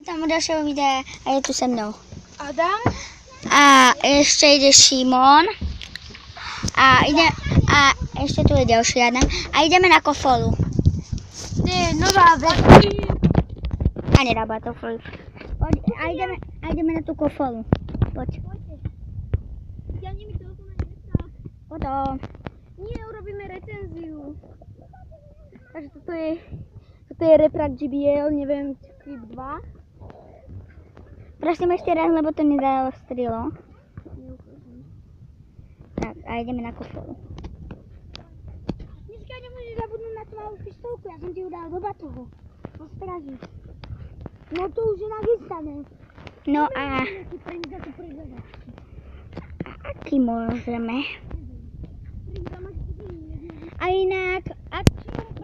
Tam ďalšieho videa a je tu se mnou Adam. a ešte ide Šimon a ešte tu je ďalší Adam a ideme na kofolu. To je nová vec. A nerába to flip. Poď, a ideme na tú kofolu. Poď. Stiahni mi telefón na nevestrák. Potom. Nie, urobíme recenziu. Takže toto je Reprak GBL, neviem, Clip 2. Prosím ešte raz, lebo to nezaostrilo. Tak, a ideme na kofolu. Dneska nemôžeš zabudnúť na tvoju pištolku, ja som ti ju dal do batohu. Postražiť. No to už je nachystané. No a aký môžeme? A inak,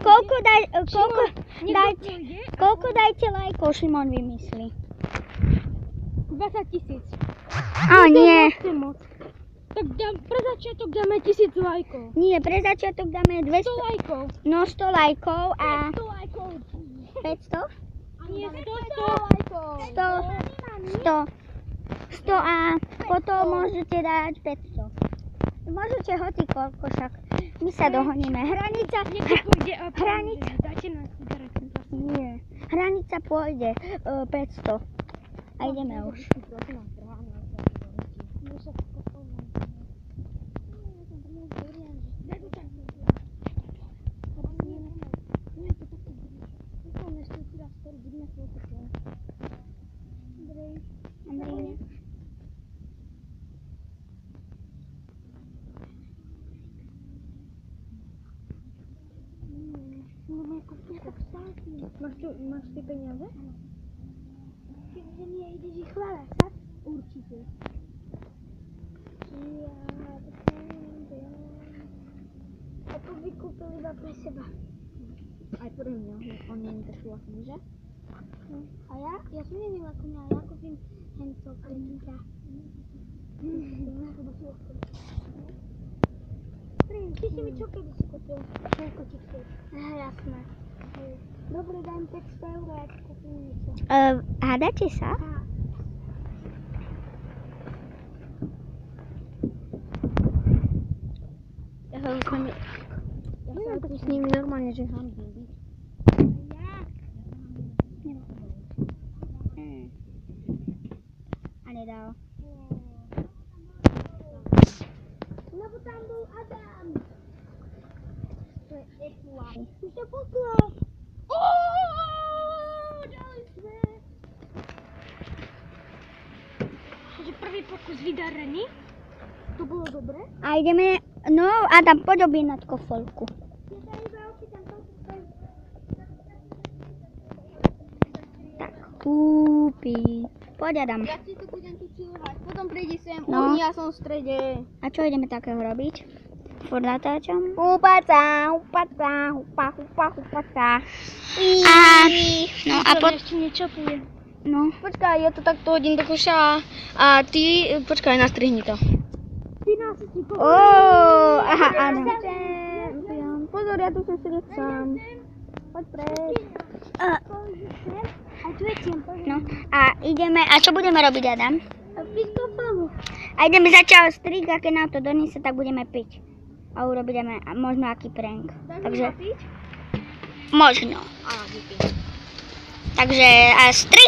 koľko dajte lajkov, Šimon vymyslí? 20 000. Á, nie. Tak pre začiatok dáme 1000 lajkov. Nie, pre začiatok dáme 200 lajkov. No 100 lajkov a 100 lajkov. 500? Nie, 100 a potom môžete dať 500. Môžete hoci koľko, však my sa dohoníme. Hranica pôjde 500. A ideme už. Máš ty peniaze? Že nie ideš ich hľadať, tak? Určite. A to by kúpil iba pre seba. Aj pre mňa, on nie je taký vlastný, že? A ja? Ja som neviem ako mňa, ja kúpim hento pre mňa. Ty si mi čo kedy si kúpil? Koľko ti chceš? Jasné. Dobre, dám 500 eur a ja ti kúpim niečo. Hádate sa? Ja sa tu s nimi normálne, že hambím. A nedal. Lebo tam bol Adam. To je ekulá. Už to puklo. Dali sme. Takže prvý pokus vydarený. To bolo dobre. A ideme, no Adam, poď objednať kofolku. Ja sa iba opýtam, Tak, kúpi. Poď Adam. ja si tu budem tu čilhať, potom príde sem, No. ja som v strede. A čo ideme takého robiť? Furt natáčam. Hupaca. No a ešte niečo tu je. No. Počkaj, ja to takto hodím do koša a ty, počkaj, nastrihni to. Ty nás si Aha, áno. Pozor, ja tu som si sám. Poď preč. A tu je tempo. No a ideme, a čo budeme robiť Adam? Piť kofolu. A ideme začať strik, a keď nám to doniesie, tak budeme piť. A urobíme možno aký prank. Takže, možno. Takže, a strich.